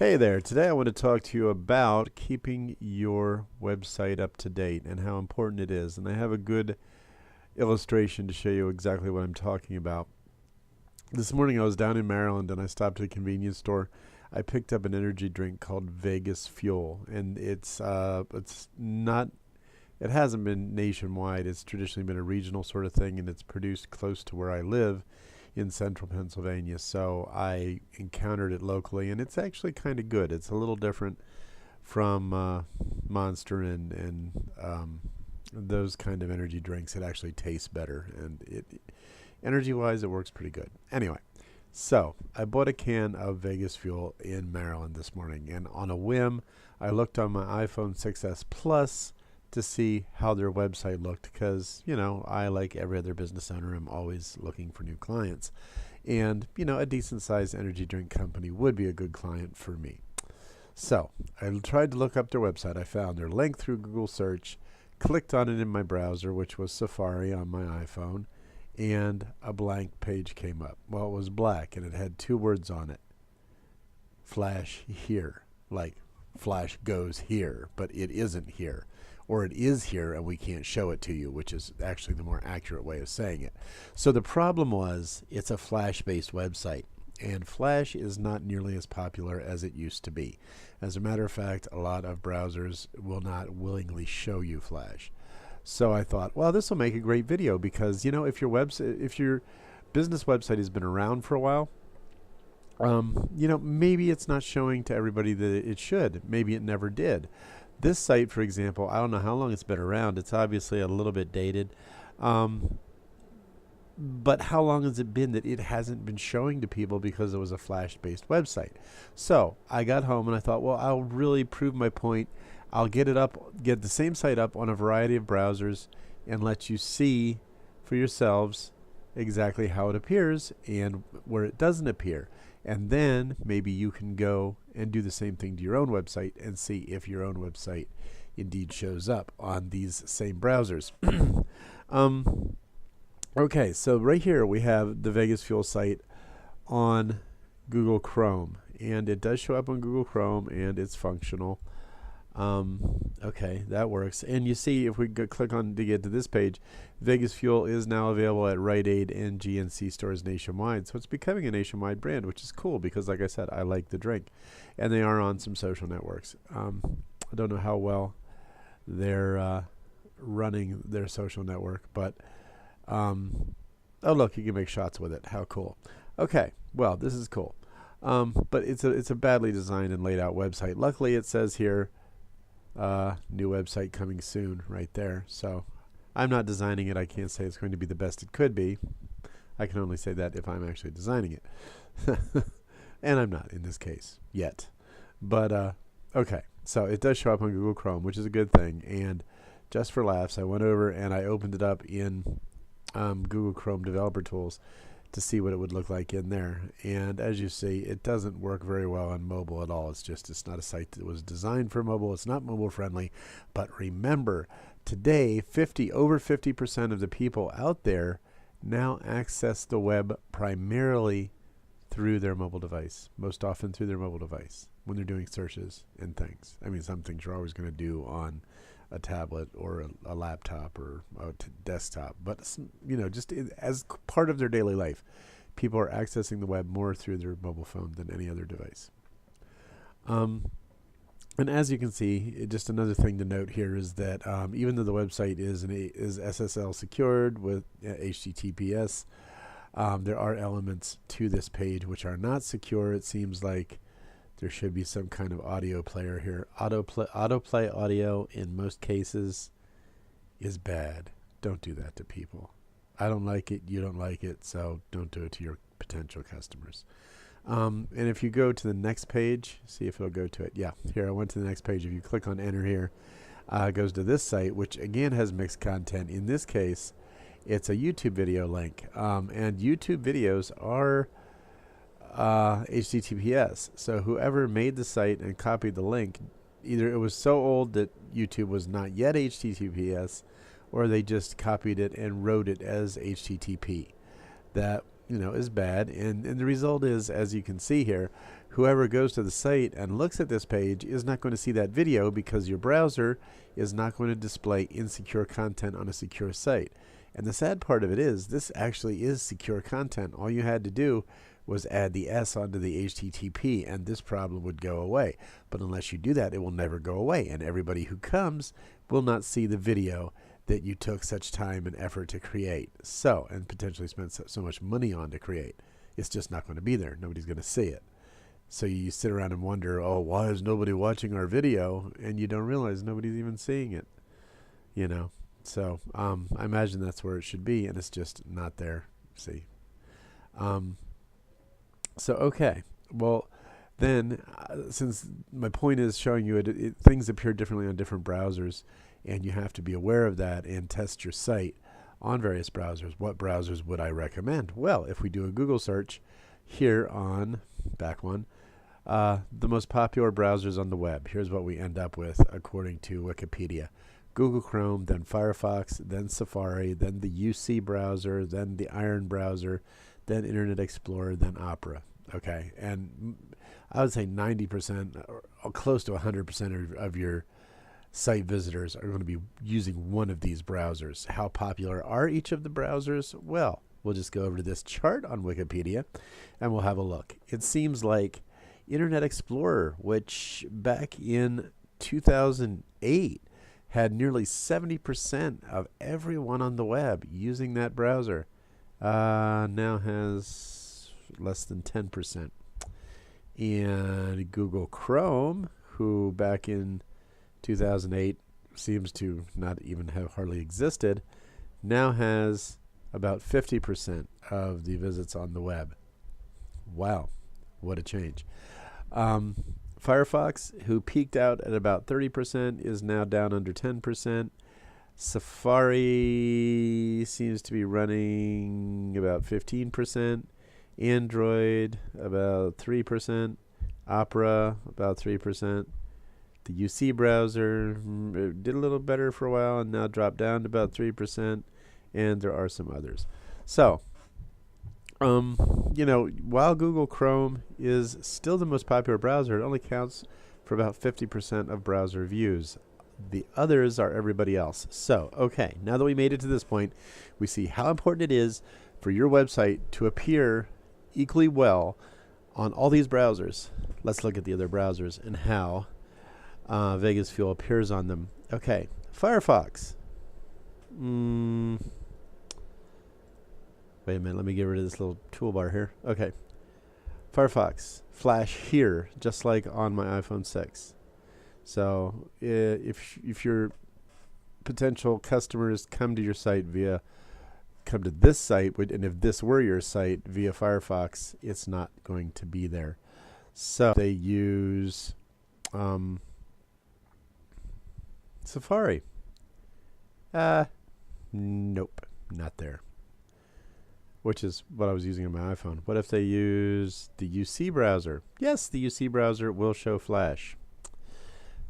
Hey there, today I want to talk to you about keeping your website up to date and how important it is. And I have a good illustration to show you exactly what I'm talking about. This morning I was down in Maryland and I stopped at a convenience store. I picked up an energy drink called Vegas Fuel, and it's not it hasn't been nationwide. It's traditionally been a regional sort of thing, and it's produced close to where I live in central Pennsylvania. So I encountered it locally, and it's actually kind of good. It's a little different from Monster and those kind of energy drinks. It actually tastes better, and energy-wise, it works pretty good. Anyway, so I bought a can of Vegas Fuel in Maryland this morning, and on a whim, I looked on my iPhone 6s Plus to see how their website looked because, I, like every other business owner, am always looking for new clients. And, a decent sized energy drink company would be a good client for me. So I tried to look up their website. I found their link through Google search, clicked on it in my browser, which was Safari on my iPhone, and a blank page came up. Well, it was black and it had two words on it: Flash here. Like Flash goes here, but it isn't here. Or it is here and we can't show it to you, which is actually the more accurate way of saying it. So the problem was it's a Flash-based website, and Flash is not nearly as popular as it used to be. As a matter of fact, a lot of browsers will not willingly show you Flash. So I thought, well, this will make a great video because, if your business website has been around for a while, maybe it's not showing to everybody that it should. Maybe it never did. This site, for example, I don't know how long it's been around. It's obviously a little bit dated. But how long has it been that it hasn't been showing to people because it was a Flash-based website? So I got home and I thought, well, I'll really prove my point. I'll get the same site up on a variety of browsers and let you see for yourselves exactly how it appears and where it doesn't appear. And then maybe you can go and do the same thing to your own website and see if your own website indeed shows up on these same browsers. Okay, so right here we have the Vegas Fuel site on Google Chrome, and it does show up on Google Chrome and it's functional. Okay, that works. And you see, if we click on to get to this page, Vegas Fuel is now available at Rite Aid and GNC stores nationwide. So it's becoming a nationwide brand, which is cool because, like I said, I like the drink. And they are on some social networks. I don't know how well they're running their social network, but oh, look, you can make shots with it. How cool. Okay, well, this is cool. But it's a badly designed and laid out website. Luckily, it says here, new website coming soon right there. So I'm not designing it. I can't say it's going to be the best it could be. I can only say that if I'm actually designing it. And I'm not in this case yet. But okay, so it does show up on Google Chrome, which is a good thing. And just for laughs, I went over and I opened it up in Google Chrome Developer Tools to see what it would look like in there. And as you see, it doesn't work very well on mobile at all. It's not a site that was designed for mobile. It's not mobile friendly. But remember, today, over 50% of the people out there now access the web primarily through their mobile device, most often through their mobile device when they're doing searches and things. I mean, some things you're always going to do on a tablet or a laptop or a desktop, but just as part of their daily life, people are accessing the web more through their mobile phone than any other device. And as you can see, just another thing to note here is that even though the website is SSL secured with HTTPS, there are elements to this page which are not secure. It seems like there should be some kind of audio player here. Autoplay audio in most cases is bad. Don't do that to people. I don't like it. You don't like it. So don't do it to your potential customers. And if you go to the next page, see if it'll go to it. Yeah, here I went to the next page. If you click on enter here, it goes to this site, which again has mixed content. In this case, it's a YouTube video link. And YouTube videos are HTTPS. So whoever made the site and copied the link, either it was so old that YouTube was not yet HTTPS, or they just copied it and wrote it as HTTP. That is bad. And the result is, as you can see here, whoever goes to the site and looks at this page is not going to see that video because your browser is not going to display insecure content on a secure site. And the sad part of it is, this actually is secure content. All you had to do was add the S onto the HTTP and this problem would go away. But unless you do that, it will never go away. And everybody who comes will not see the video that you took such time and effort to create. So, and potentially spent so much money on to create. It's just not going to be there. Nobody's going to see it. So you sit around and wonder, oh, why is nobody watching our video? And you don't realize nobody's even seeing it, So I imagine that's where it should be, and it's just not there. See. So okay, well then, since my point is showing you things appear differently on different browsers, and you have to be aware of that and test your site on various browsers. What browsers would I recommend? Well, if we do a Google search here on back one, the most popular browsers on the web, here's what we end up with according to Wikipedia. Google Chrome, then Firefox, then Safari, then the UC browser, then the Iron browser, then Internet Explorer, then Opera. Okay, and I would say 90% or close to 100% of your site visitors are going to be using one of these browsers. How popular are each of the browsers? Well, we'll just go over to this chart on Wikipedia and we'll have a look. It seems like Internet Explorer, which back in 2008 had nearly 70% of everyone on the web using that browser, now has less than 10%. And Google Chrome, who back in 2008 seems to not even have hardly existed, now has about 50% of the visits on the web. Wow, what a change. Firefox, who peaked out at about 30%, is now down under 10%. Safari seems to be running about 15%. Android, about 3%. Opera, about 3%. The UC browser did a little better for a while and now dropped down to about 3%. And there are some others. So, while Google Chrome is still the most popular browser, it only counts for about 50% of browser views. The others are everybody else. So, okay, now that we made it to this point, we see how important it is for your website to appear equally well on all these browsers. Let's look at the other browsers and how Vegas Fuel appears on them. Okay, Firefox. Wait a minute, let me get rid of this little toolbar here. Okay. Firefox, flash here, just like on my iPhone 6. So if your potential customers come to your site come to this site, and if this were your site via Firefox, it's not going to be there. So they use Safari. Nope, not there. Which is what I was using on my iPhone. What if they use the UC browser? Yes, the UC browser will show Flash.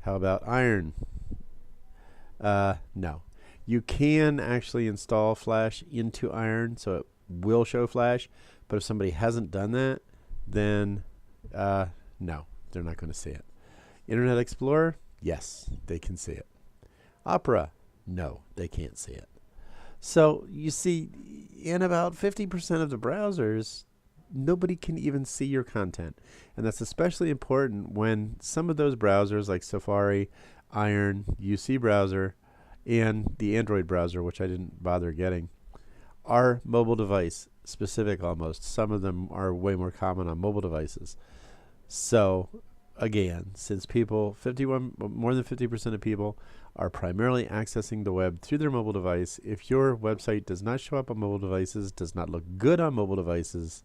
How about Iron? No. You can actually install Flash into Iron, so it will show Flash. But if somebody hasn't done that, then no, they're not going to see it. Internet Explorer? Yes, they can see it. Opera? No, they can't see it. So you see, in about 50% of the browsers, nobody can even see your content. And that's especially important when some of those browsers like Safari, Iron, UC browser, and the Android browser, which I didn't bother getting, are mobile device specific almost. Some of them are way more common on mobile devices. So again, since more than 50% of people are primarily accessing the web through their mobile device, if your website does not show up on mobile devices, does not look good on mobile devices,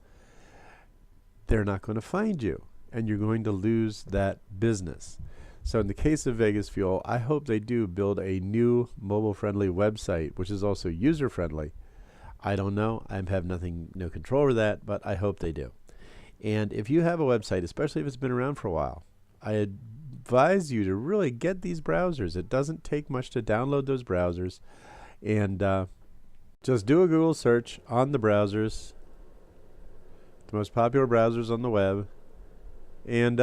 they're not going to find you, and you're going to lose that business. So in the case of Vegas Fuel, I hope they do build a new mobile-friendly website, which is also user-friendly. I don't know. I have no control over that, but I hope they do. And if you have a website, especially if it's been around for a while, I advise you to really get these browsers. It doesn't take much to download those browsers, and just do a Google search on the browsers the most popular browsers on the web, and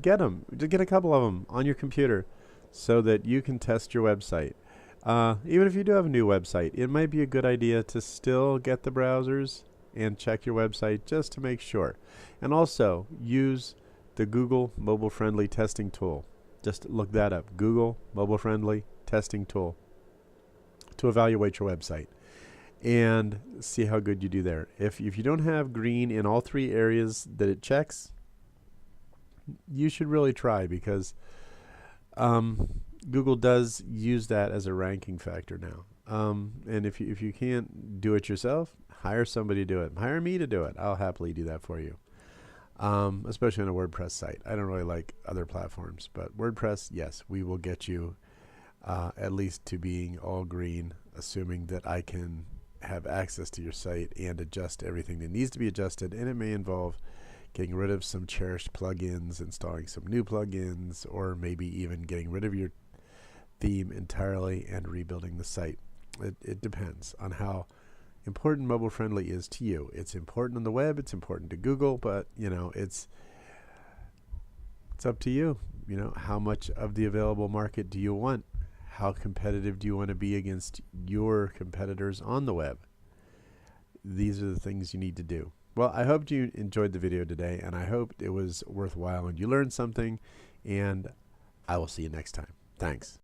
get them. Just get a couple of them on your computer so that you can test your website. Even if you do have a new website, it might be a good idea to still get the browsers and check your website just to make sure. And also use the Google Mobile Friendly Testing Tool. Just look that up, Google Mobile Friendly Testing Tool, to evaluate your website and see how good you do there. If you don't have green in all three areas that it checks, you should really try, because Google does use that as a ranking factor now. And if you can't do it yourself, hire somebody to do it. Hire me to do it. I'll happily do that for you. Especially on a WordPress site. I don't really like other platforms, but WordPress, yes, we will get you at least to being all green, assuming that I can have access to your site and adjust everything that needs to be adjusted. And it may involve getting rid of some cherished plugins, installing some new plugins, or maybe even getting rid of your theme entirely and rebuilding the site. It depends on how important mobile friendly is to you. It's important on the web, it's important to Google, but it's up to you. How much of the available market do you want? How competitive do you want to be against your competitors on the web? These are the things you need to do. Well, I hope you enjoyed the video today, and I hope it was worthwhile and you learned something, and I will see you next time. Thanks.